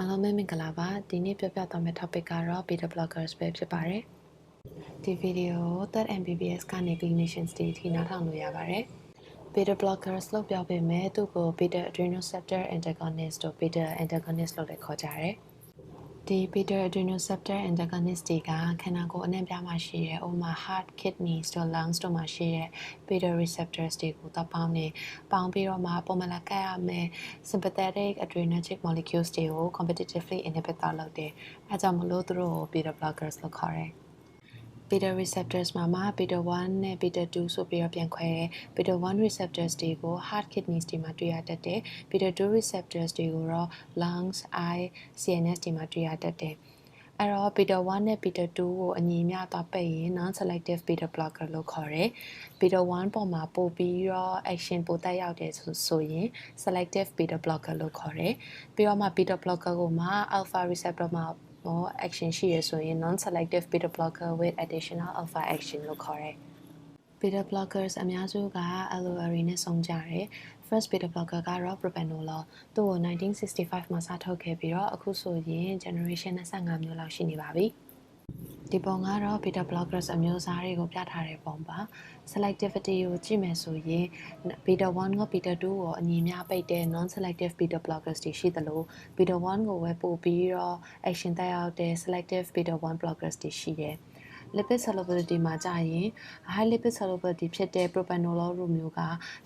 အားလုံးပဲမင်္ဂလာပါဒီနေ့ပြောပြသွားမယ့် topic ကတော့ beta blockers ပဲဖြစ်ပါတယ်ဒီဗီဒီယိုကို third MBBS ကနေ clinician stage ထိနားထောင်လို့ရပါတယ် beta blockers လို့ပြောပေမဲ့သူ့ကို beta adrenoceptor antagonist တို့ beta antagonist လို့လည်းခေါ်ကြတယ်ဒီ beta adrenoceptor antagonist တွေကခန္ဓာကိုယ်အနှံ့ပြားမှာရှိတဲ့ဥပမာ heart kidneys တို့ lungs တို့မှာရှိတဲ့ beta receptors တွေကိုပေါင်းပြီးတော့မှပုံမှန်လာကပ်ရမယ် sympathetic adrenergic molecules တွေကို competitively inhibit လုပ်တယ်အဲကြောင့်မလို့သူတို့ကို beta blockers လို့ခေါ်တယ်beta receptors မှာ beta 1နဲ့ beta 2ဆိုပြီးတော့ပြန်ခွဲတယ် beta 1 receptors တွေကို heart kidneys တွေမှာတွေ့ရတတ်တယ် beta 2 receptors တွေကိုတော့ lungs eye CNS တွေမှာတွေ့ရတတ်တယ်အဲ့တော့ beta 1နဲ့ beta 2ကိုအညီအမျှသွားပိတ်ရင် non selective beta blocker လို့ခေါ်တယ် beta 1ပေါ်မှာပို့ပြီးတော့ action ပိုတက်ရောက်တယ်ဆိုရင် selective beta blocker လို့ခေါ်တယ်ပြီးတော့မှ beta blocker ကိုမှ alpha receptor မှာaction ရှိရဆိုရင် non-selective beta blocker with additional alpha action လို့ခေါ်တယ် beta blockers အများစုက LORA နဲ့စုံကြတယ် first beta blocker ကတော့ propranolol သူ့ကို1965မှာစထုတ်ခဲ့ပြီးတော့အခုဆိုရင် generation 25မျိုးလောက်ရှိနေပါပြီဒီပုံကတော့ beta blockers အမျိုးအစားတွေကိုပြထားတဲ့ပုံပါ selectivity ကိုကြည့်မယ်ဆိုရင် beta 1က beta 2ကိုအညီအမျှပိတ်တဲ့ non-selective beta blockers တွေရှိသလို beta 1ကိုပဲပို့ပြီးတော့ action တက်ရောက်တဲ့ selective beta 1 blockers တွေရှိတယ်lipid solubility မှာကြာရင် high lipid solubility ဖြစ်တဲ့ propranolol လိုမျိုးက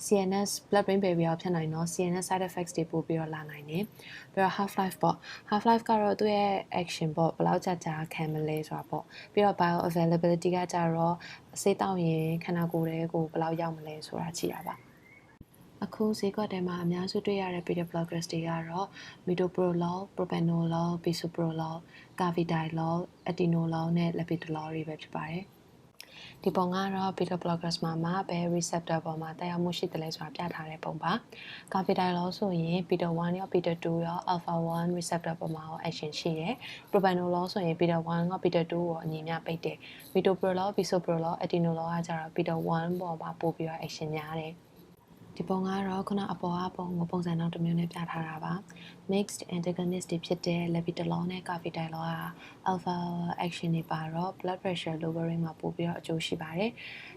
CNS blood brain barrier ဖြစ်နိုင်တော့ CNS side effects တွေပို့ပြီးတော့လာနိုင်တယ်ပြီးတော့ half life ပေါ့ half life ကတော့သူ့ရဲ့ action ပေါ့ဘယ်လောက်ကြာခံမလဲဆိုတာပေါ့ပြီးတော့ bio availability ကကြတော့ဆေးတောက်ရင်ခန္ဓာကိုယ်ထဲကိုဘယ်လောက်ရောက်မလဲဆိုတာကြည့်တာပါအခုဈေးကွက်ထဲမှာအများစုတွေ့ရတဲ့ beta blockers တွေကတော့ metoprolol, propranolol, bisoprolol, carvedilol, atenolol နဲ့ labetalol တွေပဲဖြစ်ပါတယ်ဒီပုံကတော့ beta blockers မှာဘယ် receptor ပေါ်မှာတက်ရောက်မှုရှိတယ်လဲဆိုတာပြထားတဲ့ပုံပါ carvedilol ဆိုရင် beta 1ရော beta 2ရော alpha 1 receptor ပေါ်မှာ action ရှိတယ် propranolol ဆိုရင် beta 1ရော beta 2ကိုအညီအမျှပိတ်တယ် metoprolol, bisoprolol, atenolol ကကြတော့ beta 1ပေါ်မှာပို့ပြီးတော့ action များတယ်ဒီပုံကတော့ခုနအပေါ်ကပုံကိုပုံစံနောက်တစ်မျိုးနဲ့ပြထားတာပါ mixed antagonist တွေဖြစ်တဲ့ labetalol နဲ့ carvedilol က alpha action တွေပါတော့ blood pressure lowering မှာပို့ပြီးတော့အကျိုးရှိပါတယ်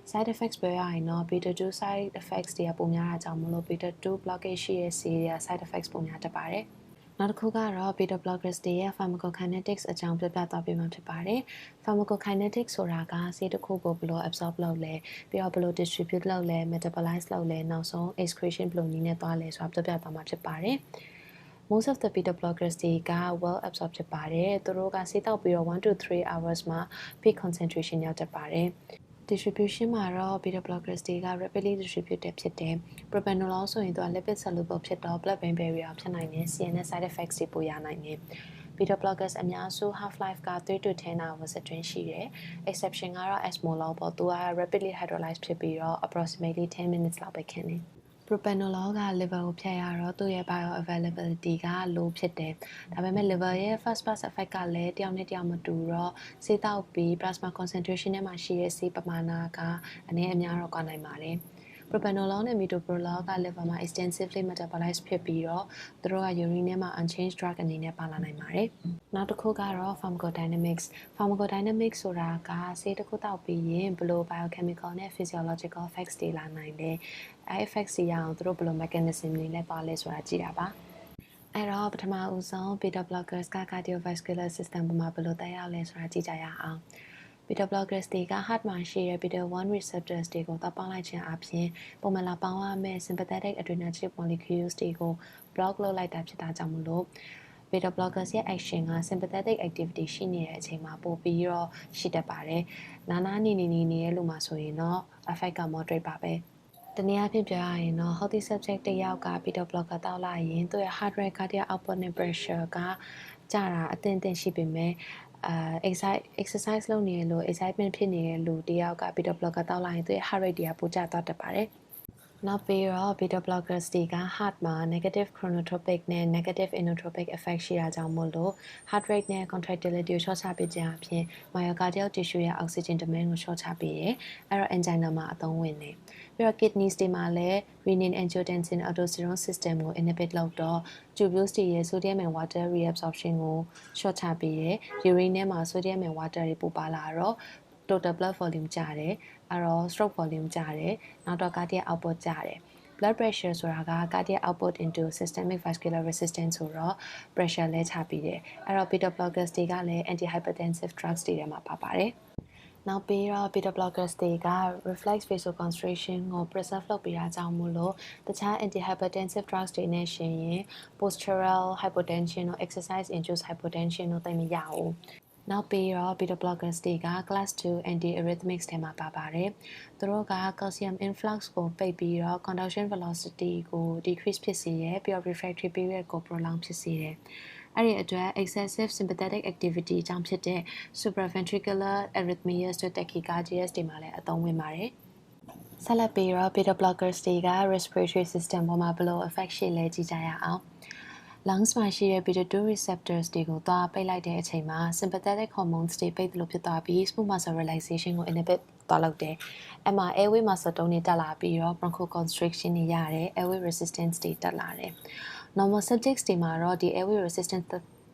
side effects ပြောရရင်တော့ beta 2 side effects တွေကပိုများတာကြောင့်မလို့ beta 2 blockage ရှိတဲ့ဆေးတွေက side effects ပိုများတတ်ပါတယ်နောက်တစ်ခုကတော့ beta blockers တွေရဲ့ pharmacokinetics အကြောင်းပြပြသွားပြမှာဖြစ်ပါတယ် pharmacokinetics ဆိုတာကဆေးတစ်ခုကိုဘယ်လို absorb လုပ်လဲပြီးတော့ဘယ်လို distribute လုပ်လဲ metabolize လုပ်လဲနောက်ဆုံး excretion ဘယ်လိုနည်းနဲ့သွားလဲဆိုတာပြပြသွားမှာဖြစ်ပါတယ် most of the beta blockers တွေက well absorb ဖြစ်ပါတယ်သူတို့ကဆေးတောက်ပြီးတော့1 to 3 hours မှာ peak concentration ရောက်တတ်ပါတယ် distribution မှာတော့ beta blockers တွေက rapidly distributed ဖြစ်တယ် propranolol ဆိုရင်သူက lipid soluble ဖြစ်တော့ blood brain barrier ဖြစ်နိုင်တယ် CNS side effects တွေပိုရနိုင်တယ် beta blockers အများစု half life က3 to 10 hours အတွင်းရှိတယ် exception ကတော့ esmolol ပေါ့သူက rapidly hydrolyze ဖြစ်ပြီးတော့ approximately 10 minutes လောက်ပဲခင်တယ်propranolol က liver ကိုဖျက်ရတော့သူ့ရဲ့ bio availability က low ဖြစ်တယ်ဒါပေမဲ့ liver ရဲ့ first pass effect ကလည်းတယောက်နဲ့တယောက်မတူတော့ဆေးတောက်ပြီး plasma concentration ထဲမှာရှိတဲ့ဆေးပမာဏကအနည်းအများတော့ကွာနိုင်ပါတယ် propranolol နဲ့ metoprolol က liver မှာ extensively metabolize ဖြစ်ပြီးတော့သူတို့က urine ထဲမှာ unchanged drug အနေနဲ့ပါလာနိုင်ပါတယ်နောက်တစ်ခုကတော့ pharmacodynamics pharmacodynamics ဆိုတာကဆေးတစ်ခုတောက်ပြီးရင်ဘယ်လို biochemical နဲ့ physiological effects တွေလာနိုင်လဲအဲ effects တွေရအောင်သူတို့ဘယ်လို mechanism တွေနဲ့ပါလဲဆိုတာကြည့်တာပါအဲ့တော့ပထမဦးဆုံး beta blockers က cardiovascular system ပေါ်မှာဘယ်လိုတက်ရောက်လဲဆိုတာကြည့်ကြရအောင် beta blockers တွေက heart မှာရှိတဲ့ beta 1 receptors တွေကိုတောက်ပေါင်းလိုက်ခြင်းအပြင်ပုံမှန်လာပေါင်းရမယ့် sympathetic adrenergic molecules တွေကို block လုပ်လိုက်တာဖြစ်တာကြောင့်မလို့ beta blockers ရဲ့ action က sympathetic activity ရှိနေတဲ့အချိန်မှာပို့ပြီးတော့ရှိတတ်ပါတယ်နာနာနေနေတဲ့လူမှာဆိုရင်တော့ effect က moderate ပါပဲတနည်းအားဖြင့်ပြောရရင်တော့ healthy subject တစ်ယောက်က beta blocker တောက်လိုက်ရင်သူ့ရဲ့ heart rate cardiac output နဲ့ pressure ကကျတာအသင့်ရှိပေမဲ့exercise လုပ်နေလို့ excitement ဖြစ်နေတဲ့လူတစ်ယောက်က beta blocker တောက်လိုက်ရင်သူ့ရဲ့ heart rate တွေကပိုကျသွားတတ်ပါတယ်နောက်ပြီးတော့ beta blockers တွေက heart မှာ negative chronotropic နဲ့ negative inotropic effect ရှိတာကြောင့်မို့လို့ heart rate နဲ့ contractility ကို short ချပေးခြင်းအပြင် myocardial tissue ရဲ့ oxygen demand ကို short ချပေးတယ်အဲ့တော့ angina မှာအသုံးဝင်တယ် ပြီးတော့ kidneys တွေမှာလည်း renin angiotensin aldosterone system ကို inhibit လုပ်တော့ tubules တွေရဲ့ sodium and water reabsorption ကို short ချပေးတယ် urine ထဲမှာ sodium and water တွေပိုပါလာတော့ total blood volume ကျတယ်အဲ့တော့ stroke volume ကျတယ်နောက်တော့ cardiac output ကျတယ်blood pressure ဆိုတာက cardiac output into systemic vascular resistance ဆိုတော့ pressure လဲချပေးတယ်အဲ့တော့ beta blockers တွေကလည်း antihypertensive drugs တွေထဲမှာပါပါတယ်နောက်ပြီးတော့ beta blockers တွေက reflex vasoconstriction ကို preserve လုပ်ပေးတာကြောင့်မို့လို့တခြား antihypertensive drugs တွေနဲ့ရှင်ရင် postural hypotension တို့ exercise induced hypotension တို့သိမရဘူးနောက်ပြီးတော့ beta blockers တွေက class 2 antiarrhythmics ထဲမှာပါပါတယ်သူတို့က calcium influx ကိုပိတ်ပြီးတော့ conduction velocity ကို decrease ဖြစ်စေတယ်ပြီးတော့ refractory period ကို prolong ဖြစ်စေတယ်အဲ့ဒီအတွက် excessive sympathetic activity ကြောင့်ဖြစ်တဲ့ supraventricular arrhythmias တို့ tachycardias တွေမှာလည်းအသုံးဝင်ပါတယ်ဆက်လက်ပြီးတော့ beta blockers တွေက respiratory system ပေါ်မှာဘယ်လို effect ရှိလဲကြည့်ကြရအောင်lungs မှာရှိတဲ့ beta 2 receptors တွေကိုသွားပိတ်လိုက်တဲ့အချိန်မှာ sympathetic hormones တွေပိတ်လို့ဖြစ်သွားပြီး smooth muscle relaxation ကို inhibit သွားလုပ်တယ်။အဲ့မှာ airway muscle tone တွေတက်လာပြီးတော့ bronchoconstriction တွေရတယ်။ airway resistance တွေတက်လာတယ်။ normal subjects တွေမှာတော့ဒီ airway resistance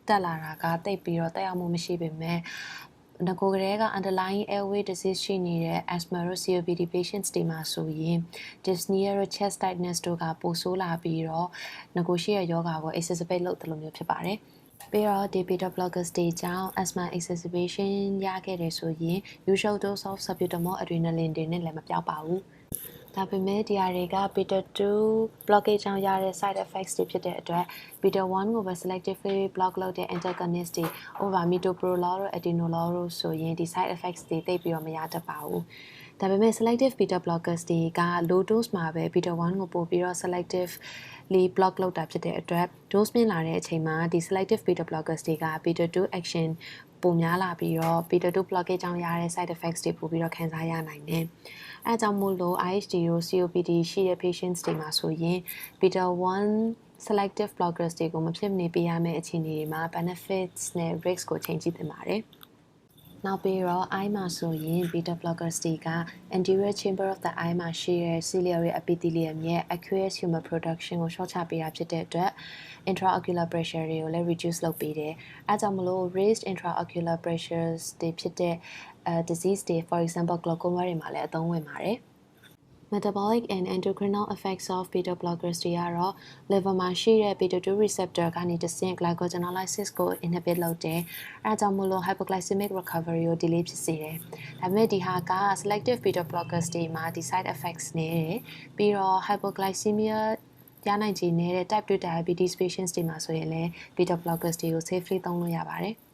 တက်လာတာကတိတ်ပြီးတော့တက်ရောက်မှုမရှိပေမဲ့ငကိုကလေးက underlying airway disease ရှိနေတဲ့ asthma တို့ COPD patients တွေမှာဆိုရင် dyspnea တို့ chest tightness တို့ကပိုဆိုးလာပြီးတော့ငကိုရှိရဲ့ယောဂါကို exacerbate လုပ်တယ်လို့မျိုးဖြစ်ပါတယ်ပြီးတော့ beta blockers တွေကြောင့် asthma exacerbation ရခဲ့တယ်ဆိုရင် usual dose of salbutamol adrenaline တွေနဲ့လည်းမပြောက်ပါဘူးဒါပေမဲ့ဒီဟာတွေက beta 2 blockage ကြောင့်ရတဲ့ side effects တွေဖြစ်တဲ့အတွက် beta 1ကိုပဲ selectively block လုပ်တဲ့ antagonist တွေ over metoprolol တို့ atenolol တို့ဆိုရင်ဒီ side effects တွေသိပ်ပြီးတော့မရတတ်ပါဘူးဒါပေမဲ့ selective beta blockers တွေက low dose မှာပဲ beta 1ကိုပို့ပြီးတော့ selectively block လုပ်တာဖြစ်တဲ့အတွက် dose မြင့်လာတဲ့အချိန်မှာဒီ selective beta blockers တွေက beta 2 action ပိုများလာပြီးတော့ beta 2 blockage ကြောင့်ရတဲ့ side effects တွေပိုပြီးတော့ခံစားရနိုင်တယ်။အဲကြောင့်မို့လို့ IHD တို့ COPD ရှိတဲ့ patients တွေမှာဆိုရင် beta 1 selective blockers တွေကိုမဖြစ်မနေပေးရမယ့်အခြေအနေတွေမှာ benefits နဲ့ risks ကိုချိန်ကြည့်သင့်ပါတယ်။နောက်ပြီးတော့ eye မှာဆိုရင် beta blockers တွေက anterior chamber of the eye မှာရှိတဲ့ ciliary epithelium ရဲ့ aqueous humor production ကို short ချပေးတာဖြစ်တဲ့အတွက် intraocular pressure တွေကိုလည်း reduce လုပ်ပေးတယ်။အဲကြောင့်မလို့ raised intraocular pressures တွေဖြစ်တဲ့ disease တွေ for example glaucoma တွေမှာလည်းအသုံးဝင်ပါတယ်။ metabolic and endocrinal effects of beta blockers တွေကတော့ liver မှာရှိတဲ့ beta 2 receptor ကနေတဆင့် glycogenolysis ကို inhibit လုပ်တယ်။အဲဒါကြောင့်မို့လို့ hypoglycemic recovery ကို delay ဖြစ်စေတယ်။ဒါပေမဲ့ဒီဟာက selective beta blockers တွေမှာဒီ side effects နည်းတယ်။ပြီးတော့ hypoglycemia ရနိုင်ခြေနည်းတဲ့ type 2 diabetes patients တွေမှာဆိုရင်လည်း beta blockers တွေကို safely သုံးလို့ရပါတယ်။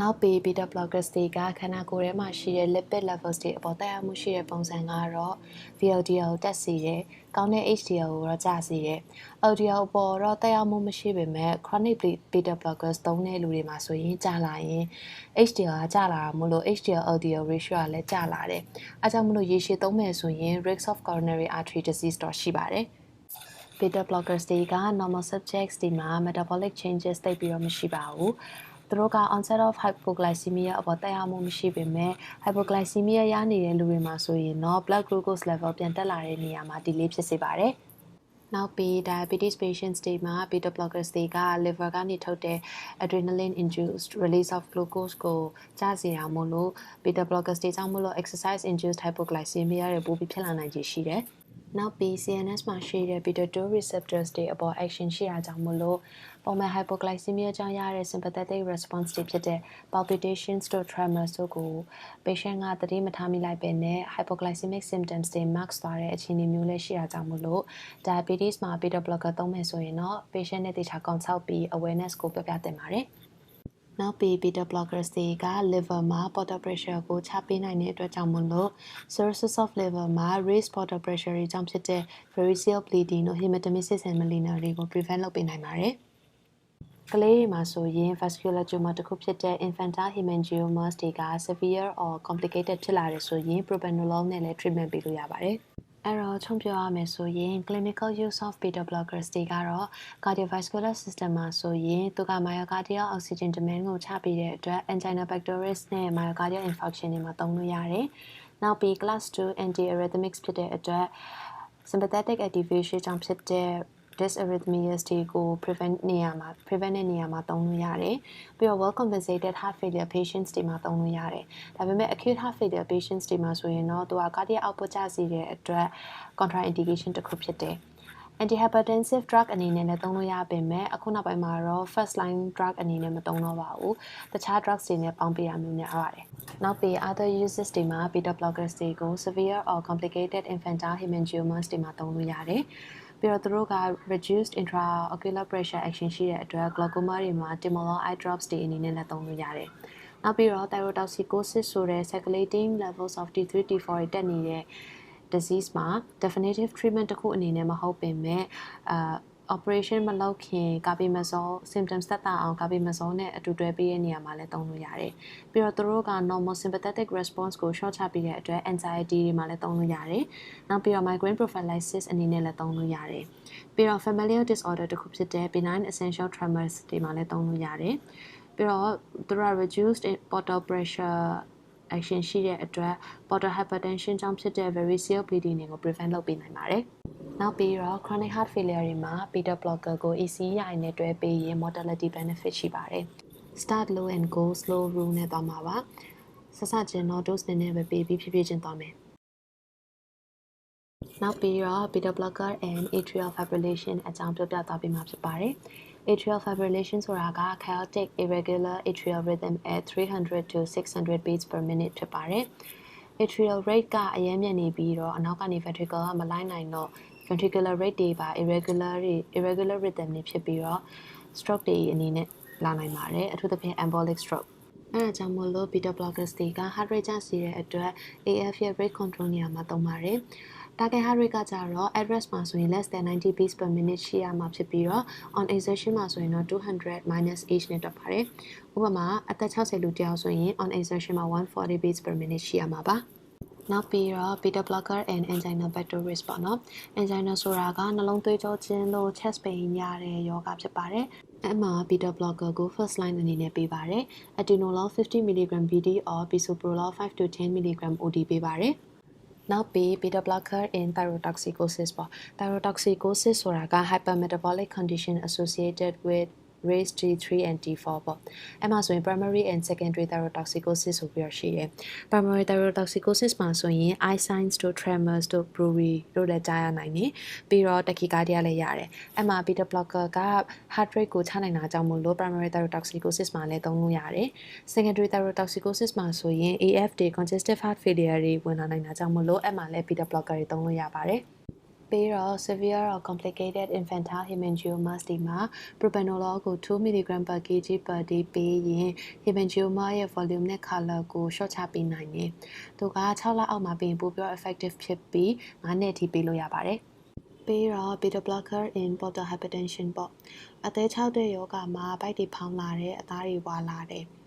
နောက်ပြီး beta blockers တွေကခန္ဓာကိုယ်ထဲမှာရှိတဲ့ lipid levels တွေအပေါ်သက်ရောက်မှုရှိတဲ့ပုံစံကတော့ VLDL ကိုတက်စေတယ်။ကောင်းတဲ့ HDL ကိုတော့ကျစေတယ်။ LDL အပေါ်တော့သက်ရောက်မှုမရှိပေမဲ့ chronic beta blockers သုံးတဲ့လူတွေမှာဆိုရင်ကျလာရင် HDL ကကျလာတာမို့လို့ HDL LDL ratio ကလည်းကျလာတယ်။အဲကြောင့်မို့လို့ရေရှည်သုံးမယ်ဆိုရင် risk of coronary artery disease တော့ရှိပါတယ်။ beta blockers တွေက normal subjects တွေမှာ metabolic changes သိပ်ပြီးတော့မရှိပါဘူး။သူတို့က onset of hypoglycemia အပေါ်သက်ရောက်မှုမရှိပေမဲ့ hypoglycemia ရနေတဲ့လူတွေမှာဆိုရင်တော့ blood glucose level ပြန်တက်လာတဲ့နေရာမှာ delay ဖြစ်စေပါတယ်။နောက်ပြီး diabetes patients တွေမှာ beta blockers တွေက liver ကနေထုတ်တဲ့ adrenaline induced release of glucose ကိုကျစေတာမို့လို့ beta blockers တွေကြောင့်မို့လို့ exercise induced hypoglycemia တွေပိုပြီးဖြစ်လာနိုင်ခြေရှိတယ်။နောက်ပြီး CNS မှာရှိတဲ့ beta 2 receptors တွေအပေါ် action ရှိတာကြောင့်မို့လို့ပုံမှန် hypoglycemia ကြောင့်ရတဲ့ sympathetic response တွေဖြစ်တဲ့ palpitations တို့ tremors တို့ကို patient ကသတိမထားမိလိုက်ပဲနဲ့ hypoglycemic symptoms တွေ max သွားတဲ့အခြေအနေမျိုးလည်းရှိတာကြောင့်မို့လို့ diabetes မှာ beta blocker သုံးမယ်ဆိုရင်တော့ patient နဲ့တေချာ consult ပြီး awareness ကိုပြောပြသင့်ပါတယ်။နောက်ပြီး beta blockers တွေက liver မှာ portal pressure ကိုချပေးနိုင်တဲ့အတွက်ကြောင့်မို့လို့ cirrhosis of liver မှာ raised portal pressure တွေကြောင့်ဖြစ်တဲ့ variceal bleeding တို့ hematemesis and melena တွေကို prevent လုပ်ပေးနိုင်ပါတယ်။ကလေးတွေမှာဆိုရင် vascular tumor တစ်ခုဖြစ်တဲ့ infantile hemangiomas တွေက severe or complicated ဖြစ်လာတယ်ဆိုရင် propranolol နဲ့လည်း treatment ပေးလို့ရပါတယ်။အဲ့တော့ချုံပြောရမယ်ဆိုရင် clinical use of beta blockers တွေကတော့ cardiovascular system မှာဆိုရင်သူက myocardial oxygen demand ကိုချပေးတဲ့အတွက် angina pectoris နဲ့ myocardial infarction တွေမှာသုံးလို့ရတယ်။နောက်ပြီး class 2 antiarrhythmics ဖြစ်တဲ့အတွက် sympathetic activation ကြောင့်ဖြစ်တဲ့ dysarrhythmias တွေကို prevent နေရာမှာသုံးလို့ရတယ်ပြီးတော့ well compensated heart failure patients တွေမှာသုံးလို့ရတယ်ဒါပေမဲ့ acute heart failure patients တွေမှာဆိုရင်တော့သူက cardiac output ကျစေတဲ့အတွက် contraindication တစ်ခုဖြစ်တယ်antihypertensive drug အနေနဲ့လည်းသုံးလို့ရပေမဲ့အခုနောက်ပိုင်းမှာတော့ first line drug အနေနဲ့မသုံးတော့ပါဘူးတခြား drugs တွေနဲ့ပေါင်းပေးရမျိုးများပါတယ်နောက်ပြီး other uses တွေမှာ beta blockers တွေကို severe or complicated infantile hemangiomas တွေမှာသုံးလို့ရတယ်ပြီးတော့သူတို့က reduced intraocular pressure action ရှိတဲ့အတွက် glaucoma တွေမှာ timolol eye drops တွေအနေနဲ့လည်းသုံးလို့ရတယ်နောက်ပြီးတော့ thyrotoxicosis ဆိုတဲ့ circulating levels of T3 T4 တွေတက်နေတဲ့ disease မှာ definitive treatment တစ်ခုအနေနဲ့မဟုတ်ပေမဲ့ operation မလုပ်ခင် carbimazole symptoms သက်သာအောင် carbimazole နဲ့အတူတွဲပေးတဲ့နေရာမှာလည်းသုံးလို့ရတယ်ပြီးတော့သူတို့က normal sympathetic response ကို short ချပေးတဲ့အတွက် anxiety တွေမှာလည်းသုံးလို့ရတယ်နောက်ပြီးတော့ migraine prophylaxis အနေနဲ့လည်းသုံးလို့ရတယ်ပြီးတော့ familial disorder တစ်ခုဖြစ်တဲ့ benign essential tremors တွေမှာလည်းသုံးလို့ရတယ်ပြီးတော့သူတို့က reduced portal pressure action ရှိတဲ့အတွက် portal hypertension ကြောင့်ဖြစ်တဲ့ variceal bleeding တွေကို prevent လုပ်ပေးနိုင်ပါတယ်နောက်ပြီးတော့ chronic heart failure တွေမှာ beta blocker ကို ACEI နဲ့တွဲပေးရင် mortality benefit ရှိပါတယ် start low and go slow rule နဲ့သွားမှာပါစချင်းတော့ dose နည်းနည်းပဲပေးပြီးဖြည်းဖြည်းချင်းသွားမယ်နောက်ပြီးတော့ beta blocker and atrial fibrillation အကြောင်းပြောပြသွားပေးမှာဖြစ်ပါတယ်Atrial fibrillation ဆိုတာက chaotic irregular atrial rhythm at 300 to 600 beats per minute ဖြစ်ပါတယ်။ atrial rate ကအရင်မြင့်နေပြီးတော့အနောက်ကနေ ventricle ကမလိုက်နိုင်တော့ ventricular rate တွေပါ irregular rhythm တွေဖြစ်ပြီးတော့ stroke တွေအနေနဲ့လာနိုင်ပါတယ်အထူးသဖြင့် embolic stroke အဲဒါကြောင့်မို့လို့ beta blockers တွေက heart rate ကျစေတဲ့အတွက် AF ရဲ့ rate control နေရာမှာသုံးပါတယ်target heart rate ကကြတော့ at rest မှာဆိုရင် less than 90 beats per minute ရှိရမှာဖြစ်ပြီးတော့ on exertion မှာဆိုရင်တော့200 minus h နဲ့တွက်ပါတယ်ဥပမာအသက်60လူတယောက်ဆိုရင် on exertionမှာ140 beats per minute ရှိရမှာပါနောက်ပြီးတော့ beta blocker and angina pectoris ပေါ့နော် angina ဆိုတာကနှလုံးသွေးကြောကျဉ်လို့ chest pain ရတဲ့ယောဂဖြစ်ပါတယ်အဲ့မှာ beta blocker ကို first line အနေနဲ့ပေးပါတယ် atenolol 50 mg BD or bisoprolol 5 to 10 mg OD ပေးပါတယ်နောက်ပြီး beta blocker in thyrotoxicosis ပေါ့ thyrotoxicosis ဆိုတာက hypermetabolic condition associated with raised T3 and T4 ပေါ့အဲ့မှာဆိုရင် primary and secondary thyrotoxicosis ဆိုပြီးတော့ရှိတယ် primary thyrotoxicosis မှာဆိုရင် eye signs တို့ tremors တို့ bruit တို့လည်းကြားရနိုင်တယ်ပြီးတော့ tachycardia လည်းရတယ်အဲ့မှာ beta blocker က heart rate ကိုချနိုင်တာကြောင့်မို့လို့ primary thyrotoxicosis မှာလည်းသုံးလို့ရတယ် secondary thyrotoxicosis မှာဆိုရင် AF တွေ congestive heart failure တွေဝင်လာနိုင်တာကြောင့်မို့လို့အဲ့မှာလည်း beta blocker တွေသုံးလို့ရပါတယ်ပြီးတော့ severe or complicated infantile hemangiomas ဒီမှာ propranolol ကို2 mg per kg per day ပေးရင် hemangioma ရဲ့ volume နဲ့ color ကို short ချပေးနိုင်တယ်။သူက6လအောက်မှာပေးရင်ပိုပြီး effective ဖြစ်ပြီး9နှစ်အထိပေးလို့ရပါတယ်။ပြီးတော့ beta blocker in portal hypertension ပေါ့။အသေး6တဲ့ယောဂမှာဗိုက်တွေဖောင်းလာတယ်အသားတွေဝါလာတယ်။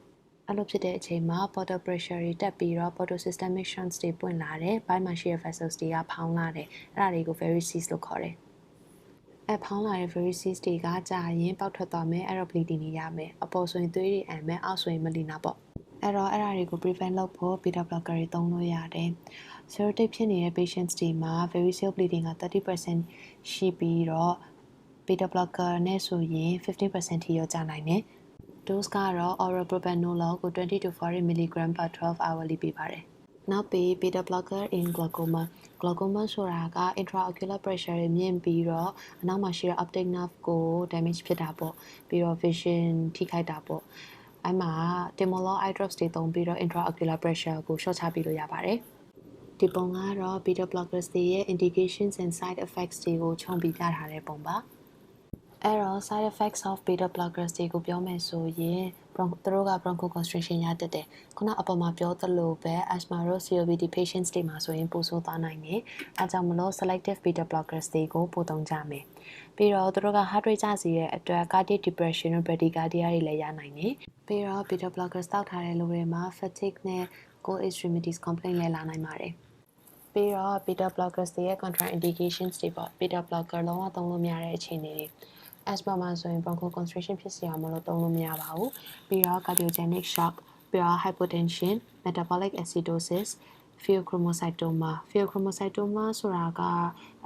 အဲ့လိုဖြစ်တဲ့အချိန်မှာ portal pressure တွေတက်ပြီးတော့ portal systemic shunts တွေပွင့်လာတယ်။ ဘိုက်မှာရှိတဲ့ vessels တွေကဖောင်းလာတယ်။အဲ့ဒါတွေကို varices လို့ခေါ်တယ်။ဖောင်းလာတဲ့ varices တွေကကြာရင်ပေါက်ထွက်သွားမယ်အဲ့တော့ bleeding တွေရမယ်။အပေါ်ဆိုရင်သွေးတွေအန်မယ်အောက်ဆိုရင်မလီနာပေါ့။အဲ့တော့အဲ့ဒါတွေကို prevent လုပ်ဖို့ beta blocker တွေသုံးလို့ရတယ်။ cirrhotic ဖြစ်နေတဲ့ patients တွေမှာ variceal bleeding က 30% ရှိပြီးတော့ beta blocker နဲ့ဆိုရင် 15% ထိရောကျနိုင်တယ်။ dose ကတော့ oral propranolol ကို20 to 40 mg per 12 hourly ပေးပါတယ်။နောက်ပြီး beta blocker in glaucoma ဆိုတာက intraocular pressure တွေမြင့်ပြီးတော့အနောက်မှာရှိတဲ့ optic nerve ကို damage ဖြစ်တာပေါ့။ပြီးတော့ vision ထိခိုက်တာပေါ့။အဲ့မှာ timolol eye drops တွေသုံးပြီးတော့ intraocular pressure ကို short ချပေးလို့ရပါတယ်။ဒီပုံကတော့ beta blockers တွေရဲ့ indications and side effects တွေကိုခြုံပြီးပြထားတဲ့ပုံပါ။အဲ့တော့ side effects of beta blockers တွေကိုပြောမယ်ဆိုရင်သူတို့က bronchoconstriction ရတတ်တယ်ခုနအပေါ်မှာပြောသလိုပဲ asthma တို့ COPD patients တွေမှာဆိုရင်ပိုဆိုးသွားနိုင်တယ်အဲကြောင့်မလို့ selective beta blockers တွေကိုပိုသုံးကြမယ်ပြီးတော့သူတို့က heart rate ကျစေတဲ့အတွက် cardiac depression တို့ bradycardia တွေလည်းရနိုင်တယ်ပြီးတော့ beta blockers တောက်ထားတဲ့လူတွေမှာ fatigue နဲ့ cold extremities complaint လည်းလာနိုင်ပါတယ်ပြီးတော့ beta blockers တွေရဲ့ contraindications တွေပေါ့ beta blocker လုံးဝသုံးလို့မရတဲ့အခြေအနေတွေasthma မှာဆိုရင် bronchoconstriction ဖြစ်စေအောင်မလို့သုံးလို့မရပါဘူးပြီးတော့ cardiogenic shockပြီးတော့ hypotension metabolic acidosis pheochromocytoma pheochromocytoma ဆိုတာက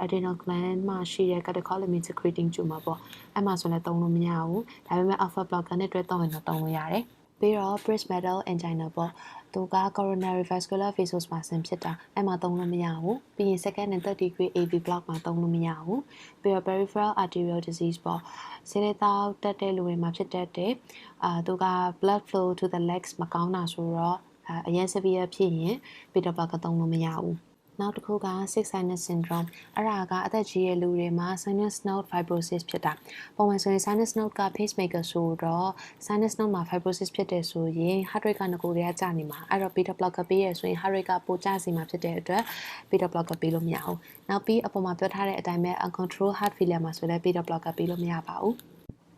adrenal gland မှာရှိတဲ့ catecholamine secreting tumor ပေါ့အဲ့မှာဆိုလည်းသုံးလို့မရဘူးဒါပေမဲ့ alpha blocker နဲ့တွဲသုံးရင်တော့သုံးလို့ရတယ်ပြီးတော့ Brish metal angina ပေါ့သူက coronary vascular vasospasm ဖြစ်တာအဲ့မှာသုံးလို့မရဘူးပြီးရင် second and third degree AV block မှာသုံးလို့မရဘူးပြီးတော့ peripheral arterial disease ပေါ့ဆေးလေးတောက်တက်တဲ့လူတွေမှာဖြစ်တတ်တယ်သူက blood flow to the legs မကောင်းတာဆိုတော့အရင် severe ဖြစ်ရင် beta blocker သုံးလို့မရဘူးနောက်တစ်ခုက sick sinus syndrome အဲ့ဒါကအသက်ကြီးတဲ့လူတွေမှာ sinus node fibrosis ဖြစ်တာပုံမှန်ဆိုရင် sinus node က pacemaker ဆိုတော့ sinus node မှာ fibrosis ဖြစ်တယ်ဆိုရင် heart rate ကငကိုတွေကကျနေမှာအဲ့တော့ beta blocker ပေးရဆိုရင် heart rate ကပိုကျစီမှာဖြစ်တဲ့အတွက် beta blocker ပေးလို့မရဘူးနောက်ပြီးအပေါ်မှာပြောထားတဲ့အတိုင်းပဲ uncontrolled heart failure မှာဆိုလည်း beta blocker ပေးလို့မရပါဘူး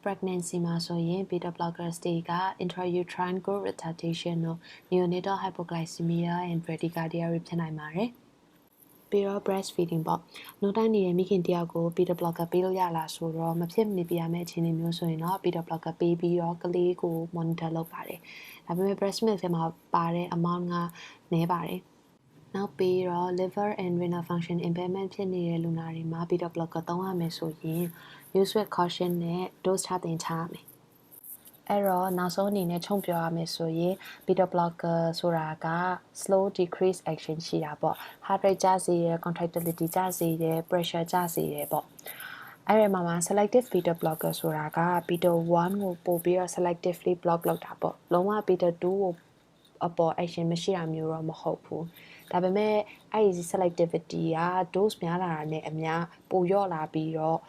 pregnancy မှာဆိုရင် beta blockers တွေက intrauterine growth retardation တို့ neonatal hypoglycemia and bradycardia တွေဖြစ်နိုင်ပါတယ်ပြီးတော့ breastfeeding ပေါ့နှုတ်တိုင်းနေတဲ့မိခင်တယောက်ကို beta blocker ပေးလို့ရလားဆိုတော့မဖြစ်မနေပြရမယ့်အခြေအနေမျိုးဆိုရင်တော့ beta blocker ပေးပြီးတော့ကလေးကို monitor လုပ်ပါတယ်ဒါပေမဲ့ breast milk ထဲမှာပါတဲ့ amount ကနည်းပါတယ်နောက်ပြီးတော့ liver and renal function impairment ဖြစ်နေတဲ့လူနာတွေမှာ beta blocker သုံးရမယ်ဆိုရင် use with caution နဲ့ dose ချတင်ချရမယ်အဲ့တော့နောက်ဆုံးအနေနဲ့ခြုံပြောရမယ်ဆိုရင် beta blocker ဆိုတာက slow decrease action ရှိတာပေါ့ heart rate ကျစေရယ် contractility ကျစေရယ် pressure ကျစေရယ်ပေါ့အဲ့ဒီမှာ selective beta blocker ဆိုတာက beta 1ကိုပို့ပြီးတော့ selectively block လုပ်တာပေါ့လုံးဝ beta 2ကိုအပေါ် action မရှိတာမျိုးတော့မဟုတ်ဘူးဒါပေမဲ့အဲ့ဒီ selectivity က dose များလာတာနဲ့အမျှပိုလျော့လာပြီးတော့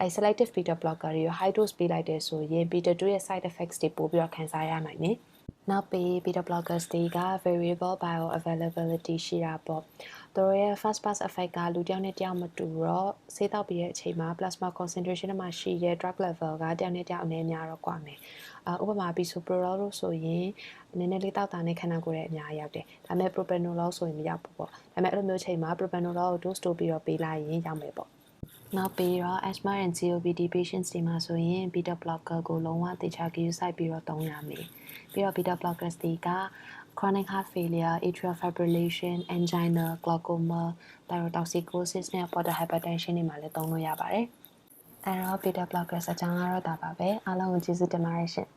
selective beta blocker တွေ high dose ပေးလိုက်တယ်ဆိုရင် beta 2ရဲ့ side effects တွေပိုပြီးတော့ခံစားရနိုင်တယ်နောက်ပြီး beta blockers တွေက variable bioavailability ရှိတာပေါ့သူတို့ရဲ့ first pass effect ကလူတစ်ယောက်နဲ့တစ်ယောက်မတူတော့ဆေးတောက်ပြီးတဲ့အချိန်မှာ plasma concentration မှာရှိတဲ့ drug level ကတစ်ယောက်နဲ့တစ်ယောက်အနည်းများတော့ကွာမယ်ဥပမာ bisoprolol လို့ဆိုရင်နည်းနည်းလေးတောက်တာနဲ့ခန္ဓာကိုယ်ရဲ့အများရောက်တယ်ဒါပေမဲ့ propranolol ဆိုရင်မရောက်ဘူးပေါ့ဒါပေမဲ့အဲ့လိုမျိုးချိန်မှာ propranolol ကို dose တိုးပြီးတော့ပေးလိုက်ရင်ရောက်မယ်ပေါ့နောက်ပြီးတော့ asthma and COPD patients တွေမှာဆိုရင် beta blocker ကိုလုံးဝသေချာဂရုစိုက်ပြီးတော့သုံးရမယ်ပြီးတော့ beta blockers တွေက chronic heart failure, atrial fibrillation, angina, glaucoma, thyrotoxicosis နဲ့ portal hypertension တွေမှာလည်းသုံးလို့ရပါတယ်အဲ့တော့ beta blockers အကြောင်းကတော့ဒါပါပဲအားလုံးကိုကျေးဇူးတင်ပါတယ်ရှင်